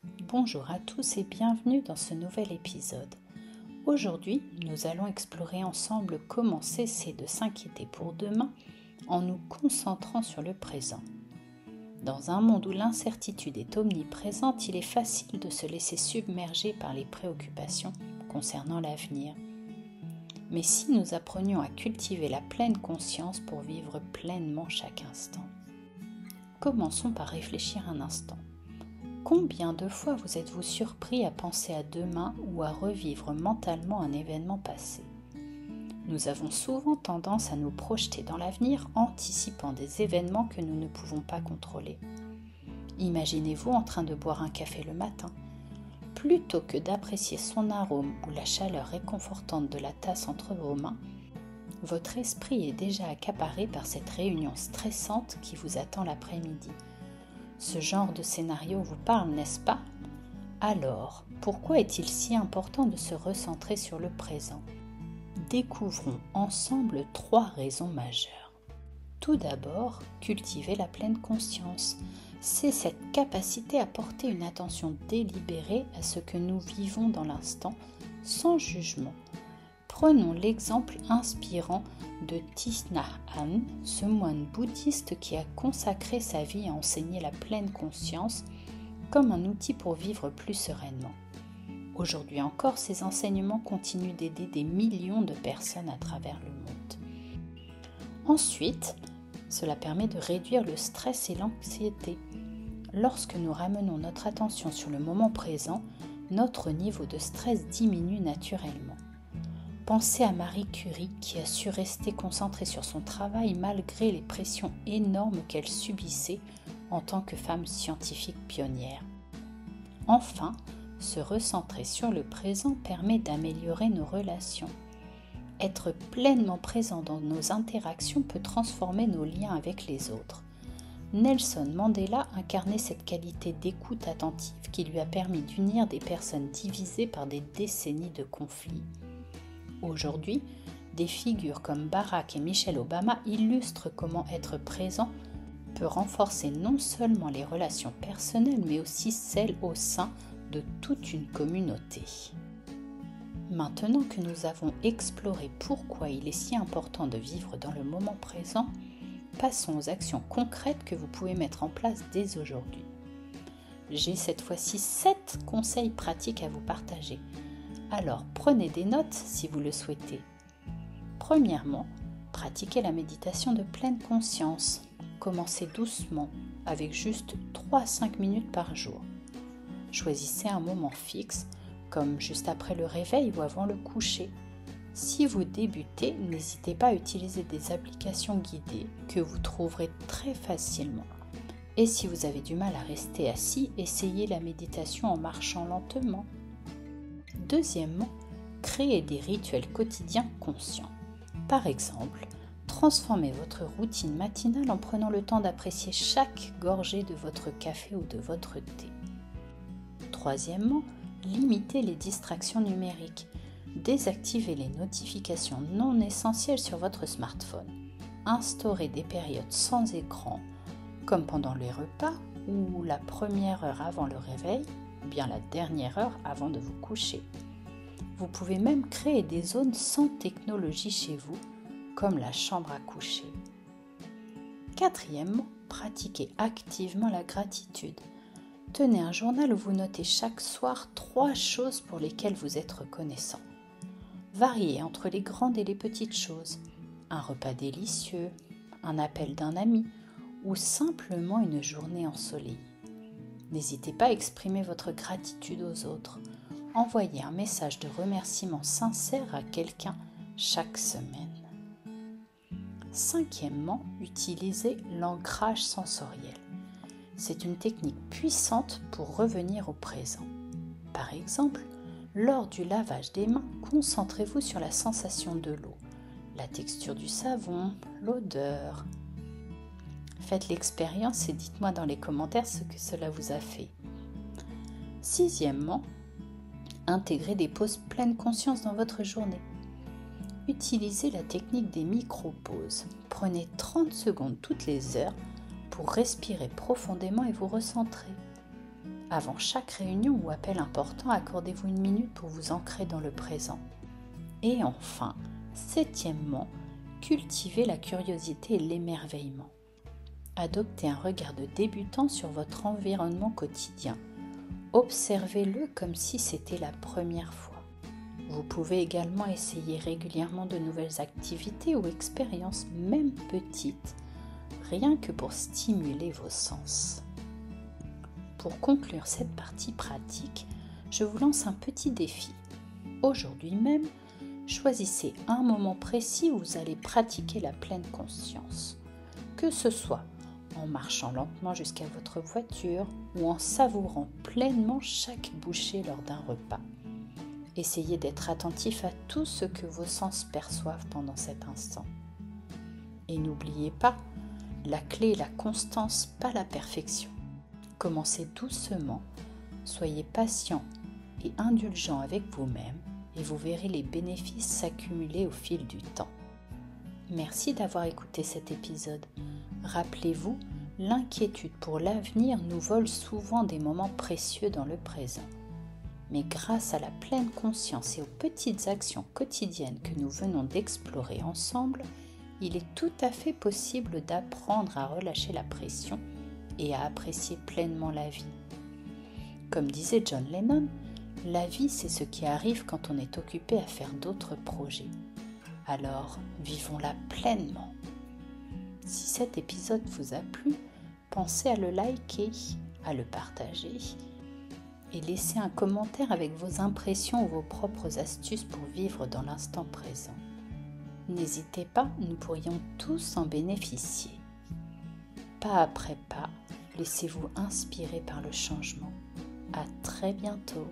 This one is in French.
Bonjour à tous et bienvenue dans ce nouvel épisode. Aujourd'hui, nous allons explorer ensemble comment cesser de s'inquiéter pour demain en nous concentrant sur le présent. Dans un monde où l'incertitude est omniprésente, il est facile de se laisser submerger par les préoccupations concernant l'avenir. Mais si nous apprenions à cultiver la pleine conscience pour vivre pleinement chaque instant? Commençons par réfléchir un instant. Combien de fois vous êtes-vous surpris à penser à demain ou à revivre mentalement un événement passé? Nous avons souvent tendance à nous projeter dans l'avenir, anticipant des événements que nous ne pouvons pas contrôler. Imaginez-vous en train de boire un café le matin. Plutôt que d'apprécier son arôme ou la chaleur réconfortante de la tasse entre vos mains, votre esprit est déjà accaparé par cette réunion stressante qui vous attend l'après-midi. Ce genre de scénario vous parle, n'est-ce pas? Alors, pourquoi est-il si important de se recentrer sur le présent? Découvrons ensemble 3 raisons majeures. Tout d'abord, cultiver la pleine conscience. C'est cette capacité à porter une attention délibérée à ce que nous vivons dans l'instant, sans jugement. Prenons l'exemple inspirant de Thich Nhat Hanh, ce moine bouddhiste qui a consacré sa vie à enseigner la pleine conscience comme un outil pour vivre plus sereinement. Aujourd'hui encore, ses enseignements continuent d'aider des millions de personnes à travers le monde. Ensuite, cela permet de réduire le stress et l'anxiété. Lorsque nous ramenons notre attention sur le moment présent, notre niveau de stress diminue naturellement. Pensez à Marie Curie qui a su rester concentrée sur son travail malgré les pressions énormes qu'elle subissait en tant que femme scientifique pionnière. Enfin, se recentrer sur le présent permet d'améliorer nos relations. Être pleinement présent dans nos interactions peut transformer nos liens avec les autres. Nelson Mandela incarnait cette qualité d'écoute attentive qui lui a permis d'unir des personnes divisées par des décennies de conflits. Aujourd'hui, des figures comme Barack et Michelle Obama illustrent comment être présent peut renforcer non seulement les relations personnelles, mais aussi celles au sein de toute une communauté. Maintenant que nous avons exploré pourquoi il est si important de vivre dans le moment présent, passons aux actions concrètes que vous pouvez mettre en place dès aujourd'hui. J'ai cette fois-ci 7 conseils pratiques à vous partager. Alors, prenez des notes si vous le souhaitez. Premièrement, pratiquez la méditation de pleine conscience. Commencez doucement, avec juste 3 à 5 minutes par jour. Choisissez un moment fixe, comme juste après le réveil ou avant le coucher. Si vous débutez, n'hésitez pas à utiliser des applications guidées que vous trouverez très facilement. Et si vous avez du mal à rester assis, essayez la méditation en marchant lentement. Deuxièmement, créez des rituels quotidiens conscients. Par exemple, transformez votre routine matinale en prenant le temps d'apprécier chaque gorgée de votre café ou de votre thé. Troisièmement, limitez les distractions numériques. Désactivez les notifications non essentielles sur votre smartphone. Instaurez des périodes sans écran, comme pendant les repas ou la première heure avant le réveil, ou bien la dernière heure avant de vous coucher. Vous pouvez même créer des zones sans technologie chez vous, comme la chambre à coucher. Quatrièmement, pratiquez activement la gratitude. Tenez un journal où vous notez chaque soir 3 choses pour lesquelles vous êtes reconnaissant. Variez entre les grandes et les petites choses, un repas délicieux, un appel d'un ami ou simplement une journée ensoleillée. N'hésitez pas à exprimer votre gratitude aux autres. Envoyez un message de remerciement sincère à quelqu'un chaque semaine. Cinquièmement, utilisez l'ancrage sensoriel. C'est une technique puissante pour revenir au présent. Par exemple, lors du lavage des mains, concentrez-vous sur la sensation de l'eau, la texture du savon, l'odeur. Faites l'expérience et dites-moi dans les commentaires ce que cela vous a fait. Sixièmement, intégrez des pauses pleine conscience dans votre journée. Utilisez la technique des micro-pauses. Prenez 30 secondes toutes les heures pour respirer profondément et vous recentrer. Avant chaque réunion ou appel important, accordez-vous une minute pour vous ancrer dans le présent. Et enfin, septièmement, cultivez la curiosité et l'émerveillement. Adoptez un regard de débutant sur votre environnement quotidien. Observez-le comme si c'était la première fois. Vous pouvez également essayer régulièrement de nouvelles activités ou expériences, même petites, rien que pour stimuler vos sens. Pour conclure cette partie pratique, je vous lance un petit défi. Aujourd'hui même, choisissez un moment précis où vous allez pratiquer la pleine conscience. Que ce soit en marchant lentement jusqu'à votre voiture ou en savourant pleinement chaque bouchée lors d'un repas. Essayez d'être attentif à tout ce que vos sens perçoivent pendant cet instant. Et n'oubliez pas, la clé est la constance, pas la perfection. Commencez doucement, soyez patient et indulgent avec vous-même et vous verrez les bénéfices s'accumuler au fil du temps. Merci d'avoir écouté cet épisode. Rappelez-vous, l'inquiétude pour l'avenir nous vole souvent des moments précieux dans le présent. Mais grâce à la pleine conscience et aux petites actions quotidiennes que nous venons d'explorer ensemble, il est tout à fait possible d'apprendre à relâcher la pression et à apprécier pleinement la vie. Comme disait John Lennon, la vie c'est ce qui arrive quand on est occupé à faire d'autres projets. Alors, vivons-la pleinement. Si cet épisode vous a plu, pensez à le liker, à le partager et laissez un commentaire avec vos impressions ou vos propres astuces pour vivre dans l'instant présent. N'hésitez pas, nous pourrions tous en bénéficier. Pas après pas, laissez-vous inspirer par le changement. À très bientôt.